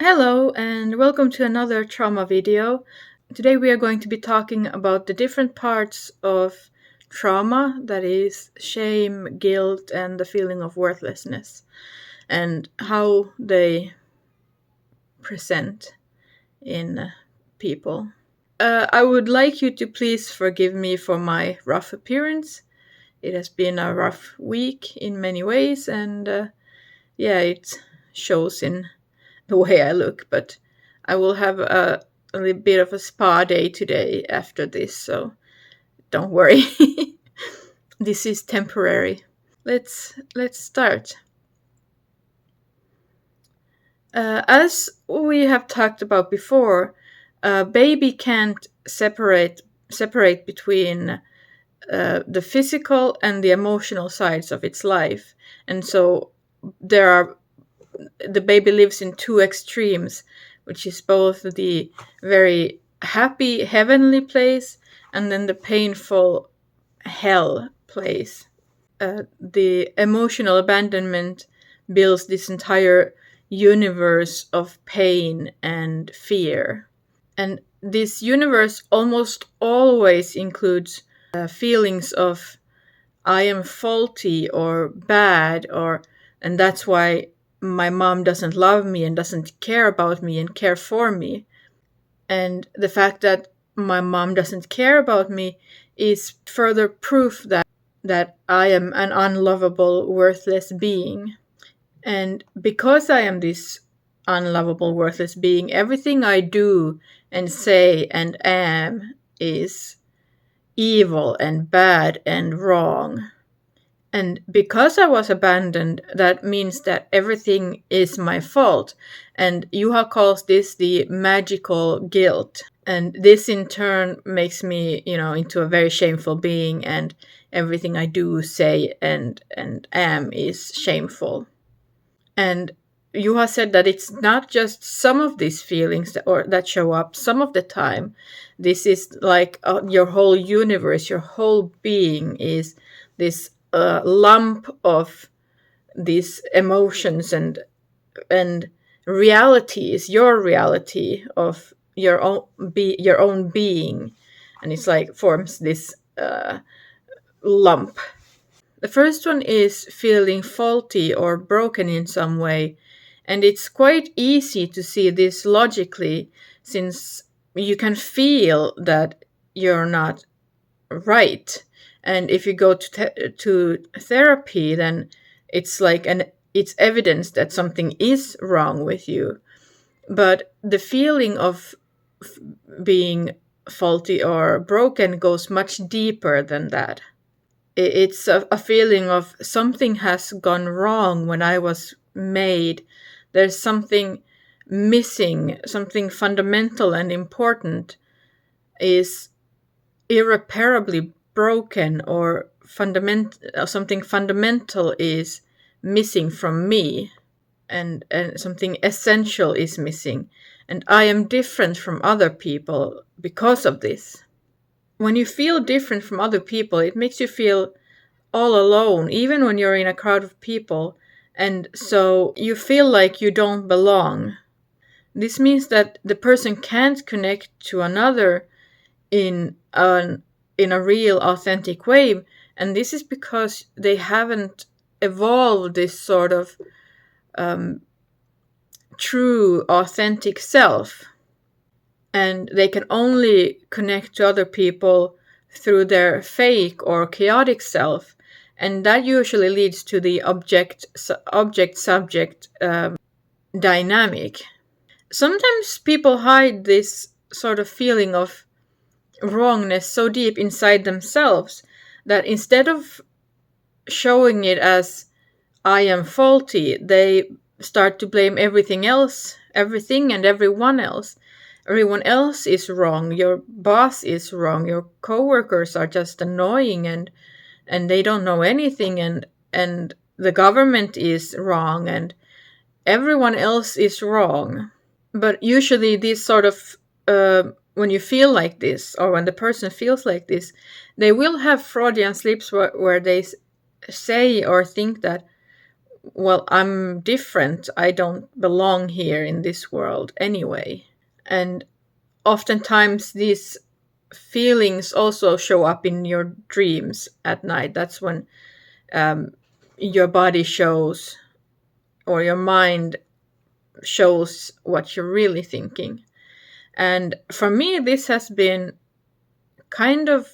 Hello and welcome to another trauma video. Today we are going to be talking about the different parts of trauma, that is shame, guilt, and the feeling of worthlessness, and how they present in people. I would like you to please forgive me for my rough appearance. It has been a rough week in many ways, and it shows in the way I look, but I will have a little bit of a spa day today after this, so don't worry. This is temporary. Let's start. As we have talked about before, a baby can't separate between the physical and the emotional sides of its life, and so the baby lives in two extremes, which is both the very happy heavenly place and then the painful hell place. The emotional abandonment builds this entire universe of pain and fear. And this universe almost always includes feelings of I am faulty or bad, and that's why my mom doesn't love me and doesn't care about me and care for me. And the fact that my mom doesn't care about me is further proof that I am an unlovable, worthless being. And because I am this unlovable, worthless being, everything I do and say and am is evil and bad and wrong. And because I was abandoned, that means that everything is my fault. And Juha calls this the magical guilt. And this in turn makes me, into a very shameful being, and everything I do, say, and am is shameful. And Juha said that it's not just some of these feelings that show up some of the time. This is like your whole universe, your whole being is this lump of these emotions and realities, your reality of your own being, and it's like forms this lump. The first one is feeling faulty or broken in some way, and it's quite easy to see this logically, since you can feel that you're not right. And if you go to therapy, then it's like it's evidence that something is wrong with you. But the feeling of being faulty or broken goes much deeper than that. It's a feeling of something has gone wrong when I was made. There's something missing, something fundamental and important is irreparably broken, or something fundamental is missing from me, and something essential is missing, and I am different from other people because of this. When you feel different from other people, it makes you feel all alone, even when you're in a crowd of people, and so you feel like you don't belong. This means that the person can't connect to another in a real, authentic way, and this is because they haven't evolved this sort of true, authentic self, and they can only connect to other people through their fake or chaotic self, and that usually leads to the object-subject dynamic. Sometimes people hide this sort of feeling of wrongness so deep inside themselves that instead of showing it as I am faulty, they start to blame everything and everyone else. Everyone else is wrong. Your boss is wrong. Your coworkers are just annoying and they don't know anything, and the government is wrong, and everyone else is wrong. But usually this sort of when you feel like this, or when the person feels like this, they will have Freudian slips where they say or think that well, I'm different. I don't belong here in this world anyway. And oftentimes these feelings also show up in your dreams at night. That's when your body shows, or your mind shows, what you're really thinking. And for me, this has been kind of,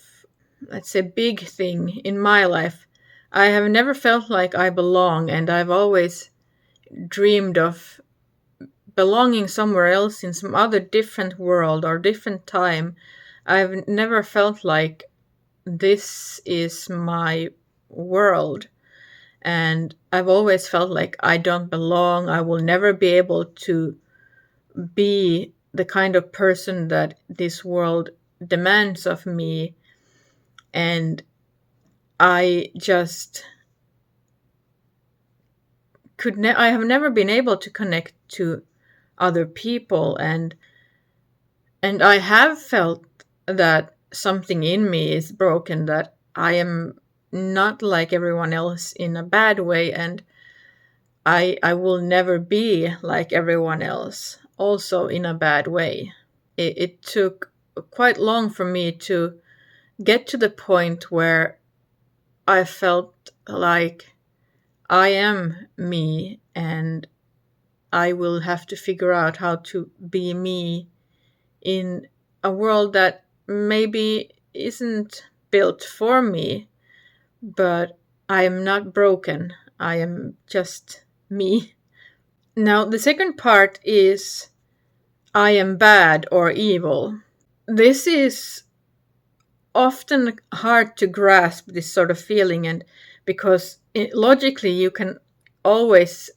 let's say, big thing in my life. I have never felt like I belong, and I've always dreamed of belonging somewhere else, in some other different world or different time. I've never felt like this is my world. And I've always felt like I don't belong. I will never be able to be the kind of person that this world demands of me. And I just I have never been able to connect to other people, and I have felt that something in me is broken, that I am not like everyone else in a bad way, and I will never be like everyone else also in a bad way. It took quite long for me to get to the point where I felt like I am me, and I will have to figure out how to be me in a world that maybe isn't built for me, but I am not broken. I am just me. Now, the second part is I am bad or evil. This is often hard to grasp, this sort of feeling, and because logically you always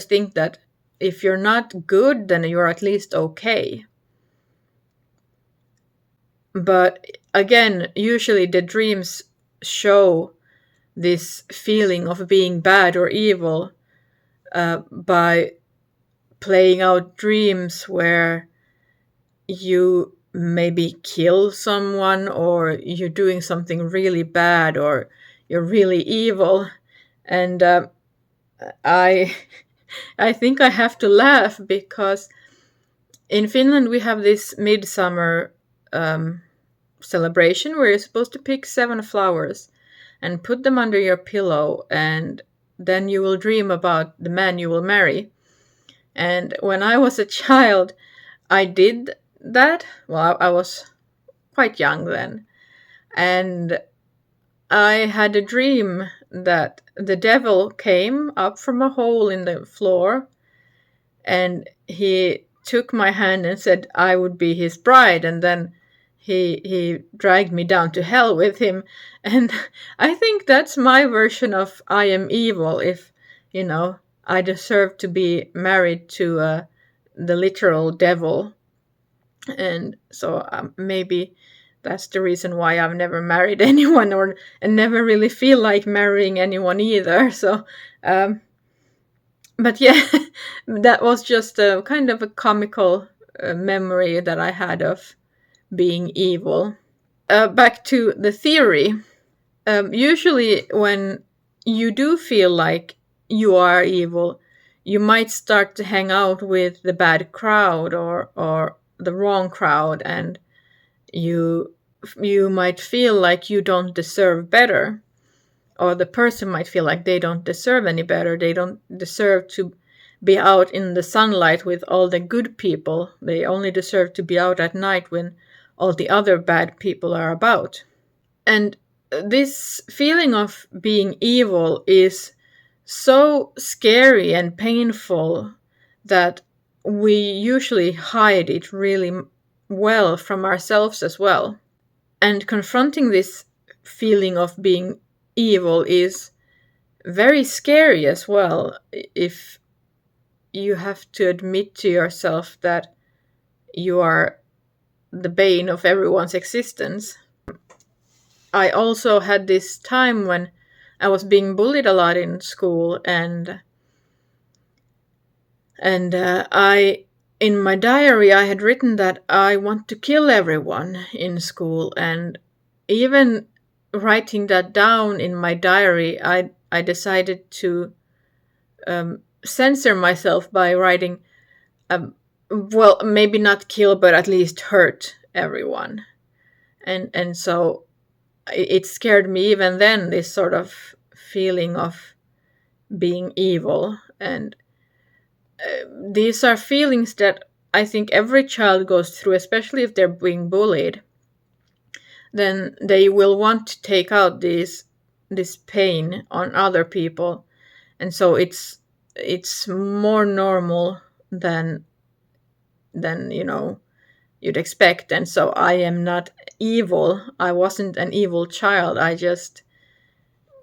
think that if you're not good, then you're at least okay. But again, usually the dreams show this feeling of being bad or evil by playing out dreams where you maybe kill someone, or you're doing something really bad, or you're really evil. And I think I have to laugh, because in Finland we have this midsummer celebration where you're supposed to pick 7 flowers and put them under your pillow, and then you will dream about the man you will marry. And when I was a child, I did that. Well, I was quite young then. And I had a dream that the devil came up from a hole in the floor, and he took my hand and said I would be his bride, and then he dragged me down to hell with him. And I think that's my version of I am evil, if, I deserve to be married to the literal devil. And so maybe that's the reason why I've never married anyone, and never really feel like marrying anyone either. So, but yeah, that was just a kind of a comical memory that I had of being evil. Back to the theory. Usually when you do feel like you are evil, you might start to hang out with the bad crowd, or the wrong crowd, and you might feel like you don't deserve better, or the person might feel like they don't deserve any better. They don't deserve to be out in the sunlight with all the good people. They only deserve to be out at night when all the other bad people are about. And this feeling of being evil is so scary and painful that we usually hide it really well from ourselves as well. And confronting this feeling of being evil is very scary as well, if you have to admit to yourself that you are the bane of everyone's existence. I also had this time when I was being bullied a lot in school, and I, in my diary, I had written that I want to kill everyone in school. And even writing that down in my diary, I decided to censor myself by writing, well, maybe not kill, but at least hurt everyone. And so it scared me even then, this sort of feeling of being evil. And these are feelings that I think every child goes through, especially if they're being bullied. Then they will want to take out this pain on other people, and so it's more normal than you'd expect. And so I am not evil. I wasn't an evil child. I just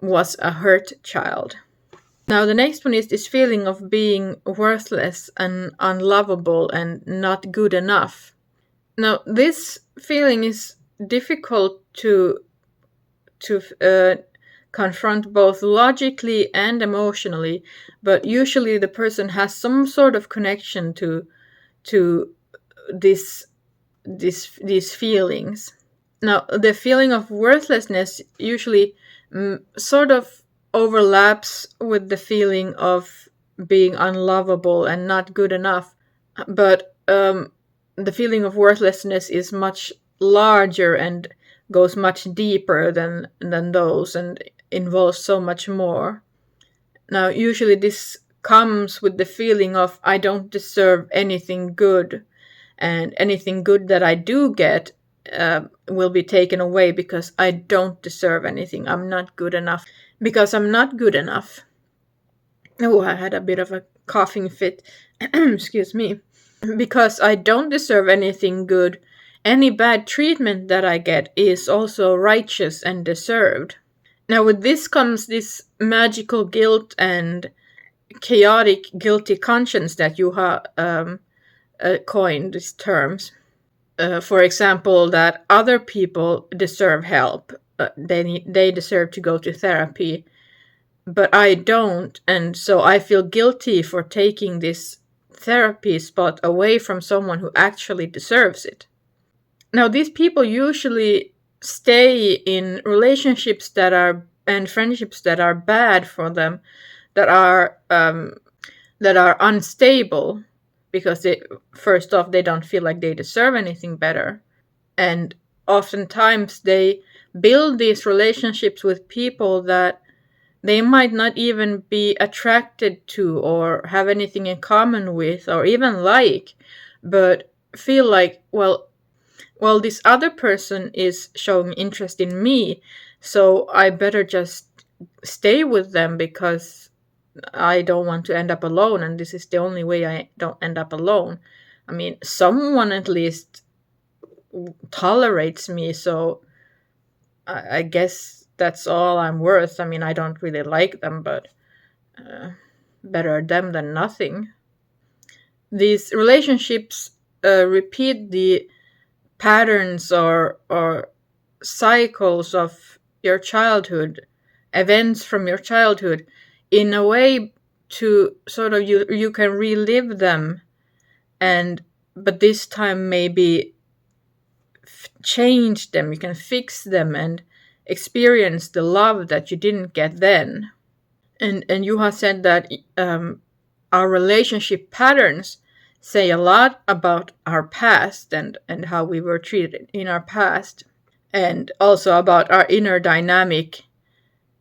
was a hurt child. Now, the next one is this feeling of being worthless and unlovable and not good enough. Now, this feeling is difficult to confront both logically and emotionally, but usually the person has some sort of connection to these feelings. Now, the feeling of worthlessness usually sort of overlaps with the feeling of being unlovable and not good enough, but the feeling of worthlessness is much larger and goes much deeper than those, and involves so much more. Now, usually this comes with the feeling of I don't deserve anything good, and anything good that I do get will be taken away because I don't deserve anything. I'm not good enough. Because I'm not good enough. Oh, I had a bit of a coughing fit. Excuse me. Because I don't deserve anything good, any bad treatment that I get is also righteous and deserved. Now, with this comes this magical guilt and chaotic guilty conscience that Juha coined these terms. For example, that other people deserve help. They deserve to go to therapy, but I don't, and so I feel guilty for taking this therapy spot away from someone who actually deserves it. Now, these people usually stay in relationships that are and friendships that are bad for them, that are unstable, because first off, they don't feel like they deserve anything better, and oftentimes they build these relationships with people that they might not even be attracted to or have anything in common with or even like, but feel like, well, this other person is showing interest in me, so I better just stay with them because I don't want to end up alone, and this is the only way I don't end up alone. I mean, someone at least tolerates me, so I guess that's all I'm worth. I mean, I don't really like them, but better them than nothing. These relationships repeat the patterns or cycles of your childhood, events from your childhood, in a way to sort of you can relive them, but this time maybe change them. You can fix them and experience the love that you didn't get then. And Juha said that our relationship patterns say a lot about our past and how we were treated in our past, and also about our inner dynamic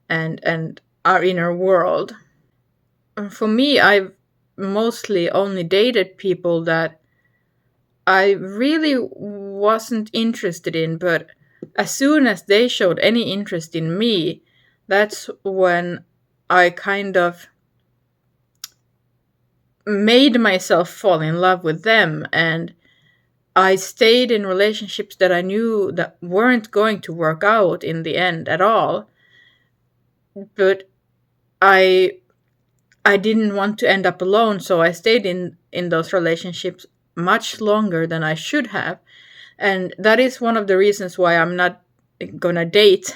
and our inner world. For me, I've mostly only dated people that I really wasn't interested in, but as soon as they showed any interest in me, that's when I kind of made myself fall in love with them, and I stayed in relationships that I knew that weren't going to work out in the end at all. But I didn't want to end up alone, so I stayed in those relationships much longer than I should have. And that is one of the reasons why I'm not gonna date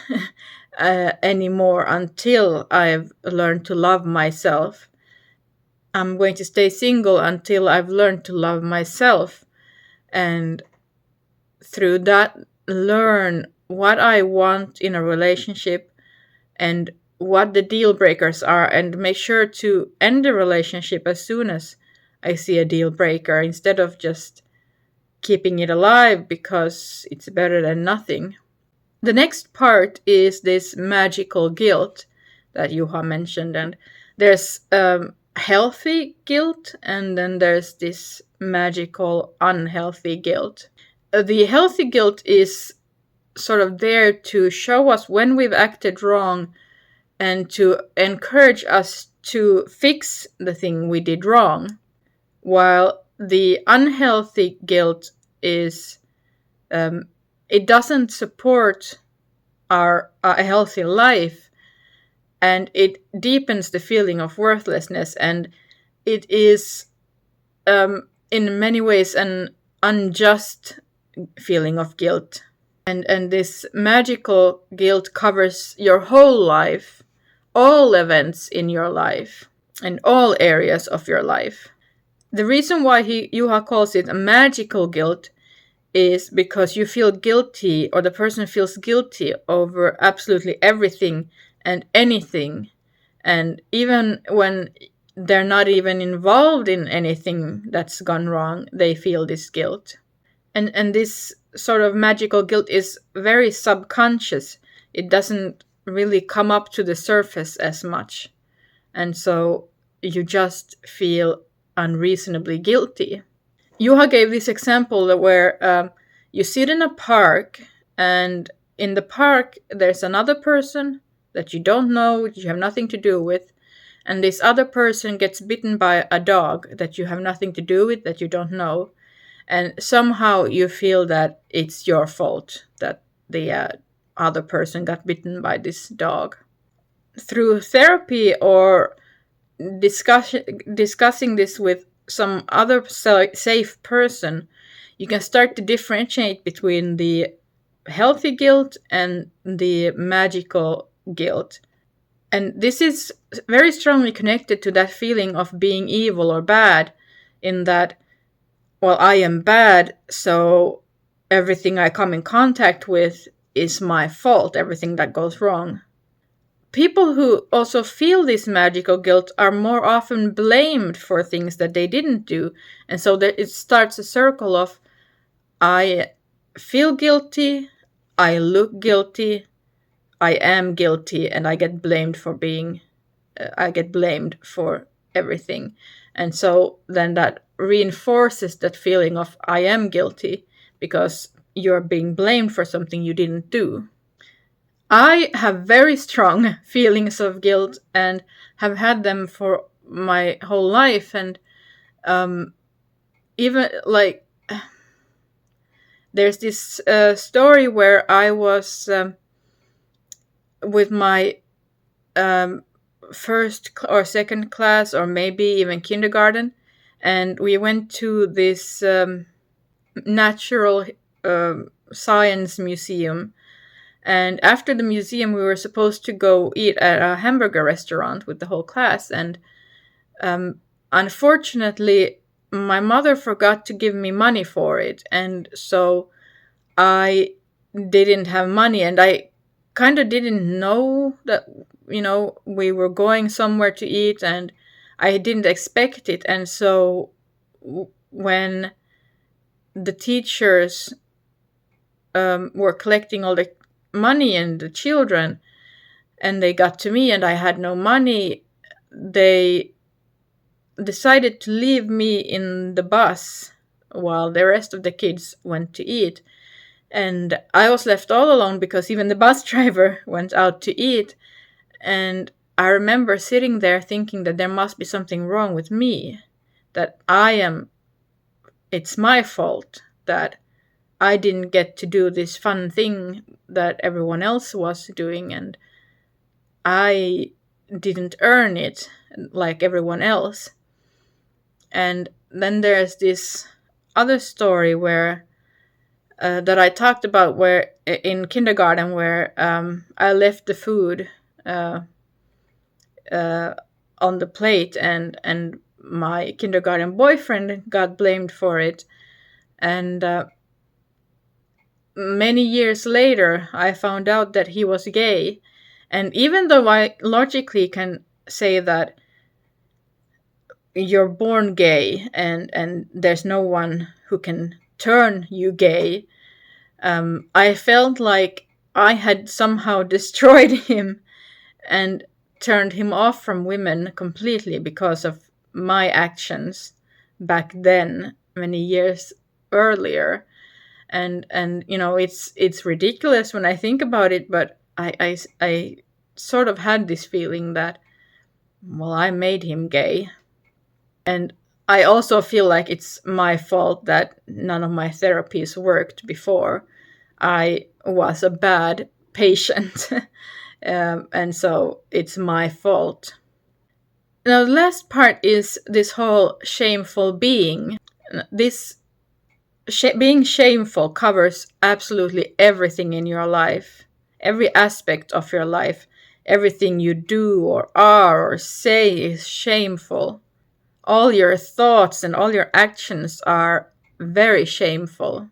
anymore until I've learned to love myself. I'm going to stay single until I've learned to love myself, and through that learn what I want in a relationship and what the deal breakers are and make sure to end the relationship as soon as I see a deal breaker, instead of just keeping it alive because it's better than nothing. The next part is this magical guilt that Juha mentioned, and there's healthy guilt, and then there's this magical unhealthy guilt. The healthy guilt is sort of there to show us when we've acted wrong and to encourage us to fix the thing we did wrong, while the unhealthy guilt is it doesn't support a healthy life, and it deepens the feeling of worthlessness, and it is in many ways an unjust feeling of guilt. And this magical guilt covers your whole life, all events in your life, and all areas of your life. The reason why Juha calls it a magical guilt is because you feel guilty, or the person feels guilty over absolutely everything and anything. And even when they're not even involved in anything that's gone wrong, they feel this guilt. And this sort of magical guilt is very subconscious. It doesn't really come up to the surface as much. And so you just feel unreasonably guilty. Juha gave this example where you sit in a park, and in the park there's another person that you don't know, you have nothing to do with, and this other person gets bitten by a dog that you have nothing to do with, that you don't know, and somehow you feel that it's your fault that the other person got bitten by this dog. Through therapy or discussing this with some other safe person, you can start to differentiate between the healthy guilt and the magical guilt. And this is very strongly connected to that feeling of being evil or bad, in that, well, I am bad, so everything I come in contact with is my fault, everything that goes wrong. People who also feel this magical guilt are more often blamed for things that they didn't do. And so that it starts a circle of, I feel guilty, I look guilty, I am guilty, and I get blamed for everything. And so then that reinforces that feeling of I am guilty, because you're being blamed for something you didn't do. I have very strong feelings of guilt and have had them for my whole life. And even like, there's this story where I was with my first or second class, or maybe even kindergarten, and we went to this natural science museum. And after the museum, we were supposed to go eat at a hamburger restaurant with the whole class. And unfortunately, my mother forgot to give me money for it. And so I didn't have money. And I kind of didn't know that, we were going somewhere to eat. And I didn't expect it. And so when the teachers were collecting all the money and the children, and they got to me and I had no money, they decided to leave me in the bus while the rest of the kids went to eat. And I was left all alone because even the bus driver went out to eat. And I remember sitting there thinking that there must be something wrong with me, that it's my fault that I didn't get to do this fun thing that everyone else was doing, and I didn't earn it like everyone else. And then there's this other story where that I talked about, where in kindergarten, where I left the food on the plate, and my kindergarten boyfriend got blamed for it. And many years later, I found out that he was gay, And even though I logically can say that you're born gay and there's no one who can turn you gay, I felt like I had somehow destroyed him and turned him off from women completely because of my actions back then, many years earlier. And it's ridiculous when I think about it, but I sort of had this feeling that, well, I made him gay. And I also feel like it's my fault that none of my therapies worked before. I was a bad patient. And so it's my fault. Now, the last part is this whole shameful being. This being shameful covers absolutely everything in your life, every aspect of your life. Everything you do or are or say is shameful. All your thoughts and all your actions are very shameful.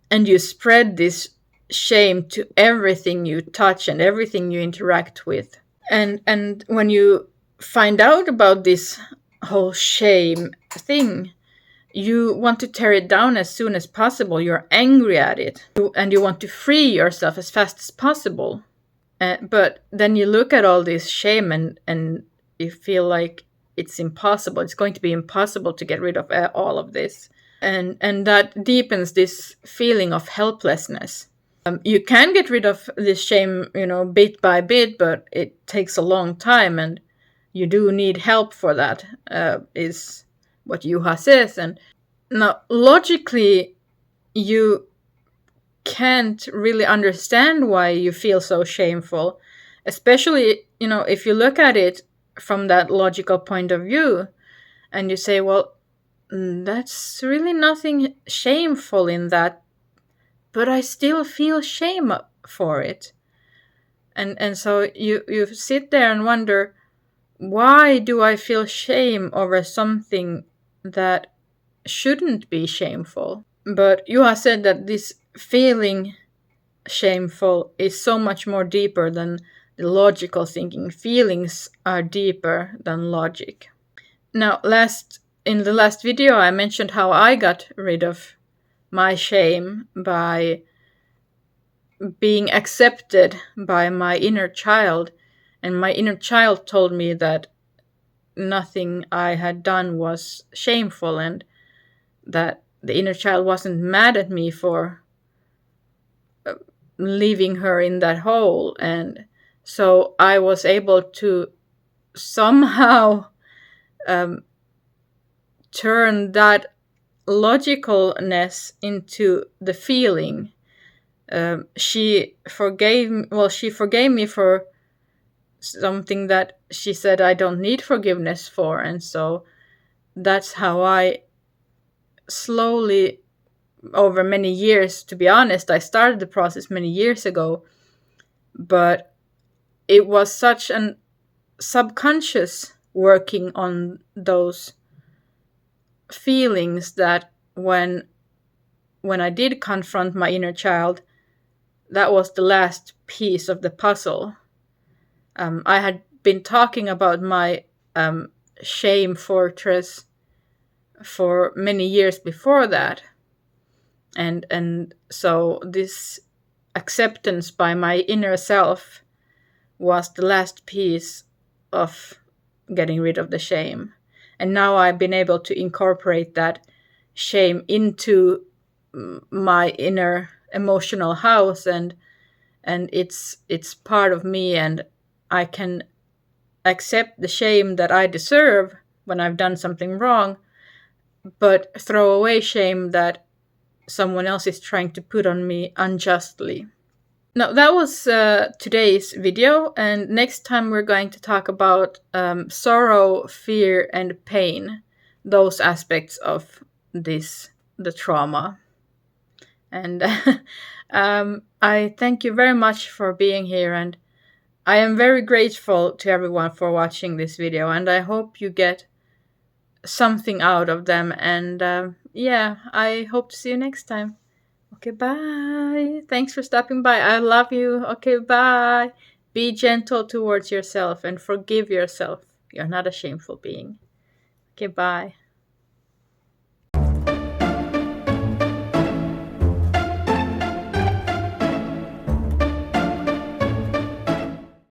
And you spread this shame to everything you touch and everything you interact with. And when you find out about this whole shame thing, you want to tear it down as soon as possible. You're angry at it, and you want to free yourself as fast as possible. But then you look at all this shame and you feel like it's impossible. It's going to be impossible to get rid of all of this. And that deepens this feeling of helplessness. You can get rid of this shame, bit by bit, but it takes a long time, and you do need help for that, is what Juha says. And now, logically, you can't really understand why you feel so shameful, especially, if you look at it from that logical point of view, and you say, well, that's really nothing shameful in that, but I still feel shame for it. And so you sit there and wonder, why do I feel shame over something that shouldn't be shameful? But you have said that this feeling shameful is so much more deeper than the logical thinking. Feelings are deeper than logic. Now, in the last video, I mentioned how I got rid of my shame by being accepted by my inner child. And my inner child told me that nothing I had done was shameful, and that the inner child wasn't mad at me for leaving her in that hole. And so I was able to somehow turn that logicalness into the feeling. She forgave me for something that she said I don't need forgiveness for. And so that's how I slowly, over many years, to be honest, I started the process many years ago, but it was such an subconscious working on those feelings that when I did confront my inner child, that was the last piece of the puzzle. I had been talking about my shame fortress for many years before that. And so this acceptance by my inner self was the last piece of getting rid of the shame. And now I've been able to incorporate that shame into my inner emotional house, and it's part of me, and I can accept the shame that I deserve when I've done something wrong, but throw away shame that someone else is trying to put on me unjustly. Now, that was today's video, and next time we're going to talk about sorrow, fear, and pain, those aspects of the trauma. And I thank you very much for being here, and I am very grateful to everyone for watching this video, and I hope you get something out of them. And I hope to see you next time. Okay, bye. Thanks for stopping by. I love you. Okay, bye. Be gentle towards yourself and forgive yourself. You're not a shameful being. Okay, bye.